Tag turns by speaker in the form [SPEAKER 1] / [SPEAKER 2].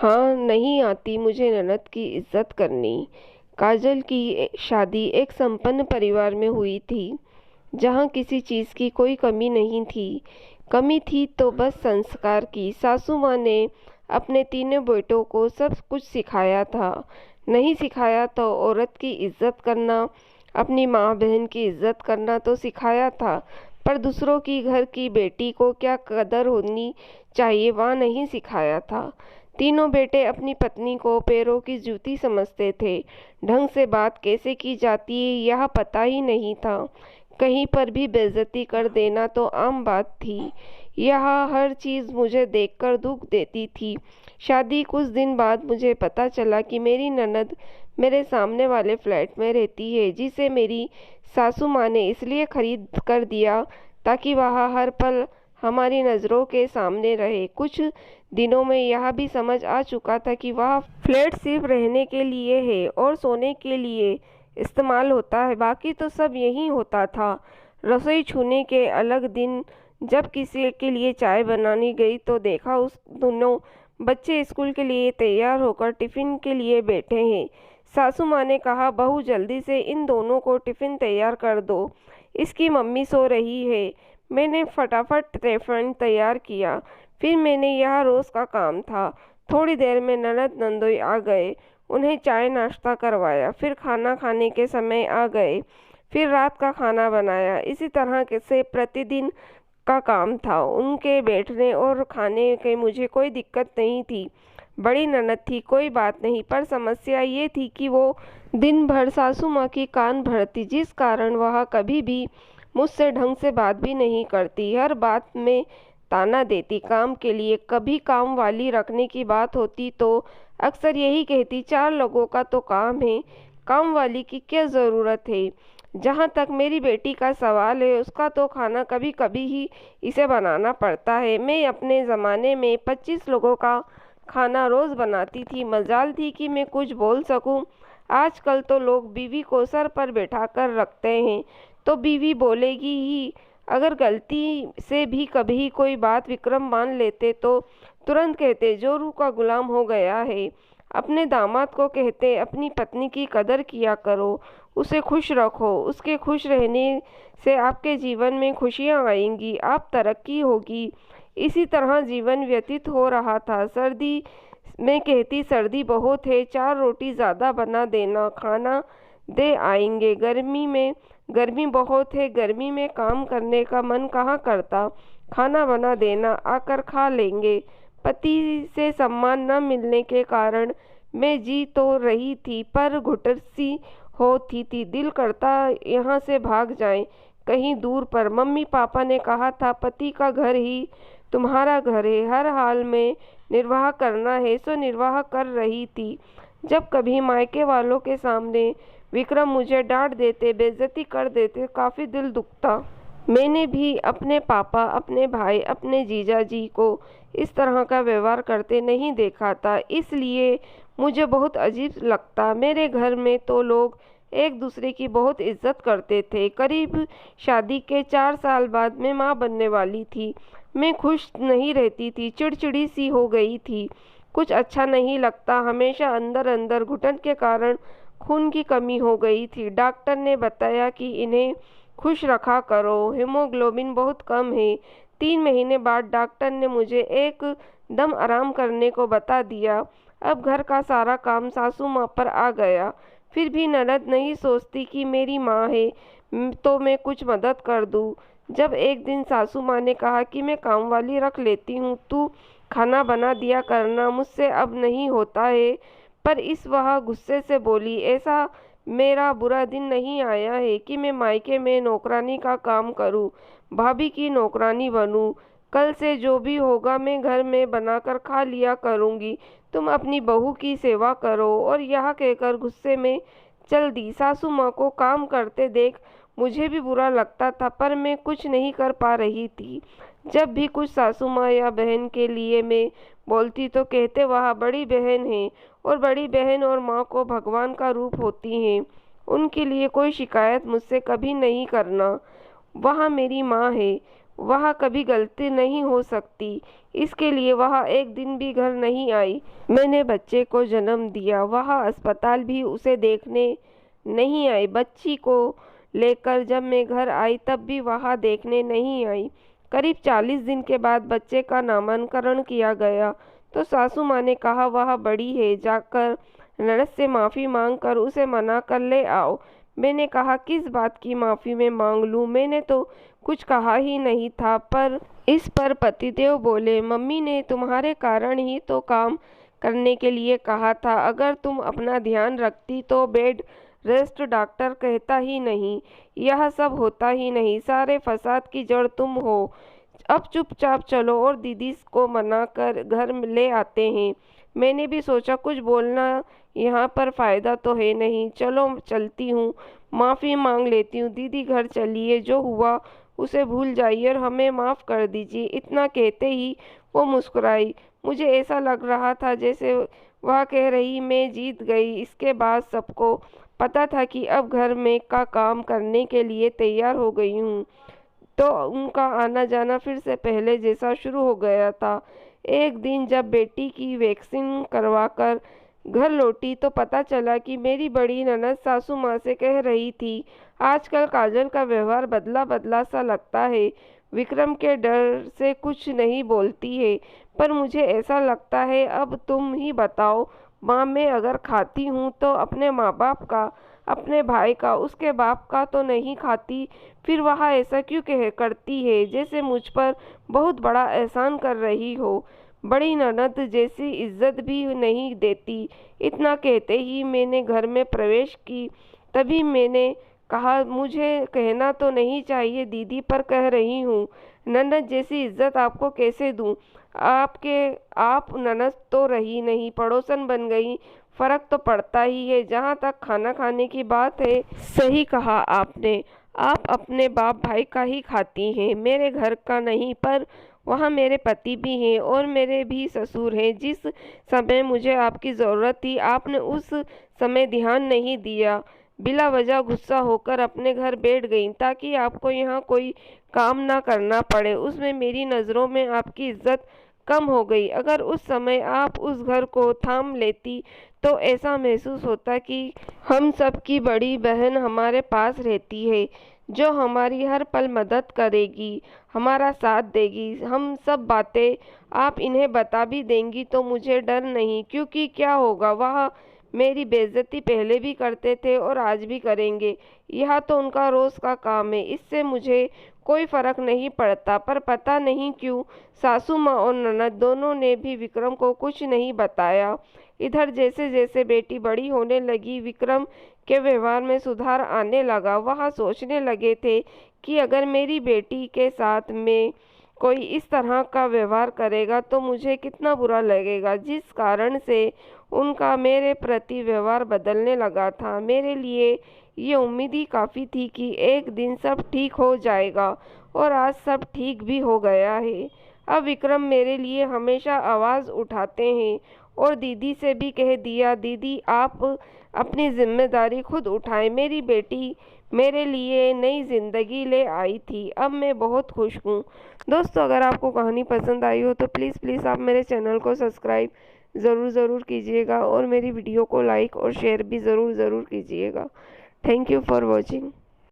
[SPEAKER 1] हाँ, नहीं आती मुझे ननद की इज़्ज़त करनी। काजल की शादी एक संपन्न परिवार में हुई थी, जहाँ किसी चीज़ की कोई कमी नहीं थी। कमी थी तो बस संस्कार की। सासू माँ ने अपने तीनों बेटों को सब कुछ सिखाया था। नहीं सिखाया तो औरत की इज़्ज़त करना, अपनी माँ बहन की इज़्ज़त करना तो सिखाया था, पर दूसरों की घर की बेटी को क्या कदर होनी चाहिए वह नहीं सिखाया था। तीनों बेटे अपनी पत्नी को पैरों की जूती समझते थे। ढंग से बात कैसे की जाती है यह पता ही नहीं था। कहीं पर भी बेइज्जती कर देना तो आम बात थी। यह हर चीज़ मुझे देखकर दुख देती थी। शादी कुछ दिन बाद मुझे पता चला कि मेरी ननद मेरे सामने वाले फ्लैट में रहती है, जिसे मेरी सासू माँ ने इसलिए खरीद कर दिया ताकि वह हर पल हमारी नज़रों के सामने रहे। कुछ दिनों में यह भी समझ आ चुका था कि वह फ्लैट सिर्फ रहने के लिए है और सोने के लिए इस्तेमाल होता है, बाकी तो सब यहीं होता था। रसोई छूने के अलग दिन जब किसी के लिए चाय बनानी गई तो देखा उस दोनों बच्चे स्कूल के लिए तैयार होकर टिफ़िन के लिए बैठे हैं। सासू माँ ने कहा, बहू जल्दी से इन दोनों को टिफ़िन तैयार कर दो, इसकी मम्मी सो रही है। मैंने फटाफट टिफ़िन तैयार किया। फिर मैंने यह रोज़ का काम था। थोड़ी देर में ननद नंदोई आ गए। उन्हें चाय नाश्ता करवाया। फिर खाना खाने के समय आ गए। फिर रात का खाना बनाया। इसी तरह से प्रतिदिन का काम था। उनके बैठने और खाने के मुझे कोई दिक्कत नहीं थी। बड़ी ननद थी, कोई बात नहीं, पर समस्या ये थी कि वो दिन भर सासू माँ की कान भरती, जिस कारण वह कभी भी मुझसे ढंग से बात भी नहीं करती। हर बात में ताना देती। काम के लिए कभी काम वाली रखने की बात होती तो अक्सर यही कहती, 4 लोगों का तो काम है, काम वाली की क्या ज़रूरत है। जहाँ तक मेरी बेटी का सवाल है, उसका तो खाना कभी कभी ही इसे बनाना पड़ता है। मैं अपने ज़माने में 25 लोगों का खाना रोज़ बनाती थी। मजाल थी कि मैं कुछ बोल सकूं। आजकल तो लोग बीवी को सर पर बैठा कर रखते हैं तो बीवी बोलेगी ही। अगर गलती से भी कभी कोई बात विक्रम मान लेते तो तुरंत कहते, जोरू का गुलाम हो गया है। अपने दामाद को कहते, अपनी पत्नी की कदर किया करो, उसे खुश रखो, उसके खुश रहने से आपके जीवन में खुशियाँ आएंगी, आप तरक्की होगी। इसी तरह जीवन व्यतीत हो रहा था। सर्दी में कहती, सर्दी बहुत है, 4 रोटी ज़्यादा बना देना, खाना दे आएंगे। गर्मी में गर्मी बहुत है, गर्मी में काम करने का मन कहाँ करता, खाना बना देना, आकर खा लेंगे। पति से सम्मान न मिलने के कारण मैं जी तो रही थी, पर घुटन सी होती थी। दिल करता यहाँ से भाग जाएं, कहीं दूर पर। मम्मी पापा ने कहा था, पति का घर ही तुम्हारा घर है, हर हाल में निर्वाह करना है, सो निर्वाह कर रही थी। जब कभी मायके वालों के सामने विक्रम मुझे डांट देते, बेइज्जती कर देते, काफ़ी दिल दुखता। मैंने भी अपने पापा, अपने भाई, अपने जीजा जी को इस तरह का व्यवहार करते नहीं देखा था, इसलिए मुझे बहुत अजीब लगता। मेरे घर में तो लोग एक दूसरे की बहुत इज्जत करते थे। करीब शादी के 4 साल बाद मैं माँ बनने वाली थी। मैं खुश नहीं रहती थी, चिड़चिड़ी सी हो गई थी, कुछ अच्छा नहीं लगता। हमेशा अंदर अंदर घुटन के कारण खून की कमी हो गई थी। डॉक्टर ने बताया कि इन्हें खुश रखा करो, हीमोग्लोबिन बहुत कम है। 3 महीने बाद डॉक्टर ने मुझे एक दम आराम करने को बता दिया। अब घर का सारा काम सासू माँ पर आ गया। फिर भी ननद नहीं सोचती कि मेरी माँ है तो मैं कुछ मदद कर दूँ। जब एक दिन सासू माँ ने कहा कि मैं काम वाली रख लेती हूँ, तू खाना बना दिया करना, मुझसे अब नहीं होता है। पर इस वह गुस्से से बोली, ऐसा मेरा बुरा दिन नहीं आया है कि मैं मायके में नौकरानी का काम करूं, भाभी की नौकरानी बनूं। कल से जो भी होगा मैं घर में बनाकर खा लिया करूंगी, तुम अपनी बहू की सेवा करो। और यह कहकर गुस्से में चल दी। सासू माँ को काम करते देख मुझे भी बुरा लगता था, पर मैं कुछ नहीं कर पा रही थी। जब भी कुछ सासू माँ या बहन के लिए मैं बोलती तो कहते, वह बड़ी बहन है और बड़ी बहन और माँ को भगवान का रूप होती हैं, उनके लिए कोई शिकायत मुझसे कभी नहीं करना। वह मेरी माँ है, वह कभी गलती नहीं हो सकती, इसके लिए वह एक दिन भी घर नहीं आई। मैंने बच्चे को जन्म दिया, वह अस्पताल भी उसे देखने नहीं आई। बच्ची को लेकर जब मैं घर आई तब भी वह देखने नहीं आई। करीब 40 दिन के बाद बच्चे का नामकरण किया गया तो सासू माँ ने कहा वह बड़ी है, जाकर ननद से माफ़ी मांग कर उसे मना कर ले आओ। मैंने कहा किस बात की माफ़ी मैं मांग लूँ, मैंने तो कुछ कहा ही नहीं था। पर इस पर पतिदेव बोले, मम्मी ने तुम्हारे कारण ही तो काम करने के लिए कहा था, अगर तुम अपना ध्यान रखती तो बेड रेस्ट डॉक्टर कहता ही नहीं, यह सब होता ही नहीं। सारे फसाद की जड़ तुम हो। अब चुपचाप चलो और दीदी को मना कर घर ले आते हैं। मैंने भी सोचा कुछ बोलना यहाँ पर फ़ायदा तो है नहीं, चलो चलती हूँ, माफ़ी मांग लेती हूँ। दीदी घर चलिए, जो हुआ उसे भूल जाइए और हमें माफ़ कर दीजिए। इतना कहते ही वो मुस्कुराई। मुझे ऐसा लग रहा था जैसे वह कह रही मैं जीत गई। इसके बाद सबको पता था कि अब घर में का काम करने के लिए तैयार हो गई हूँ, तो उनका आना जाना फिर से पहले जैसा शुरू हो गया था। एक दिन जब बेटी की वैक्सीन करवाकर घर लौटी तो पता चला कि मेरी बड़ी ननद सासू माँ से कह रही थी, आजकल काजल का व्यवहार बदला बदला सा लगता है, विक्रम के डर से कुछ नहीं बोलती है। पर मुझे ऐसा लगता है, अब तुम ही बताओ माँ, मैं अगर खाती हूँ तो अपने माँ बाप का, अपने भाई का, उसके बाप का तो नहीं खाती। फिर वह ऐसा क्यों करती है, जैसे मुझ पर बहुत बड़ा एहसान कर रही हो। बड़ी ननद जैसी इज्जत भी नहीं देती। इतना कहते ही मैंने घर में प्रवेश की। तभी मैंने कहा, मुझे कहना तो नहीं चाहिए दीदी, पर कह रही हूँ, ननद जैसी इज्जत आपको कैसे दूँ? आप ननद तो रही नहीं, पड़ोसन बन गई। फर्क तो पड़ता ही है। जहाँ तक खाना खाने की बात है, सही कहा आपने, आप अपने बाप भाई का ही खाती हैं, मेरे घर का नहीं। पर वहाँ मेरे पति भी हैं और मेरे भी ससुर हैं। जिस समय मुझे आपकी ज़रूरत थी आपने उस समय ध्यान नहीं दिया, बिला वजह गुस्सा होकर अपने घर बैठ गईं ताकि आपको यहाँ कोई काम ना करना पड़े। उसमें मेरी नज़रों में आपकी इज्जत कम हो गई। अगर उस समय आप उस घर को थाम लेती तो ऐसा महसूस होता कि हम सब की बड़ी बहन हमारे पास रहती है, जो हमारी हर पल मदद करेगी, हमारा साथ देगी। हम सब बातें आप इन्हें बता भी देंगी तो मुझे डर नहीं, क्योंकि क्या होगा, वह मेरी बेइज्जती पहले भी करते थे और आज भी करेंगे। यह तो उनका रोज़ का काम है, इससे मुझे कोई फर्क नहीं पड़ता। पर पता नहीं क्यों सासू माँ और ननद दोनों ने भी विक्रम को कुछ नहीं बताया। इधर जैसे जैसे बेटी बड़ी होने लगी, विक्रम के व्यवहार में सुधार आने लगा। वह सोचने लगे थे कि अगर मेरी बेटी के साथ में कोई इस तरह का व्यवहार करेगा तो मुझे कितना बुरा लगेगा। जिस कारण से उनका मेरे प्रति व्यवहार बदलने लगा था, मेरे लिए ये उम्मीद ही काफ़ी थी कि एक दिन सब ठीक हो जाएगा, और आज सब ठीक भी हो गया है। अब विक्रम मेरे लिए हमेशा आवाज़ उठाते हैं और दीदी से भी कह दिया, दीदी आप अपनी जिम्मेदारी खुद उठाएं। मेरी बेटी मेरे लिए नई ज़िंदगी ले आई थी, अब मैं बहुत खुश हूँ। दोस्तों, अगर आपको कहानी पसंद आई हो तो प्लीज़ आप मेरे चैनल को सब्सक्राइब ज़रूर कीजिएगा और मेरी वीडियो को लाइक और शेयर भी ज़रूर कीजिएगा। Thank you for watching.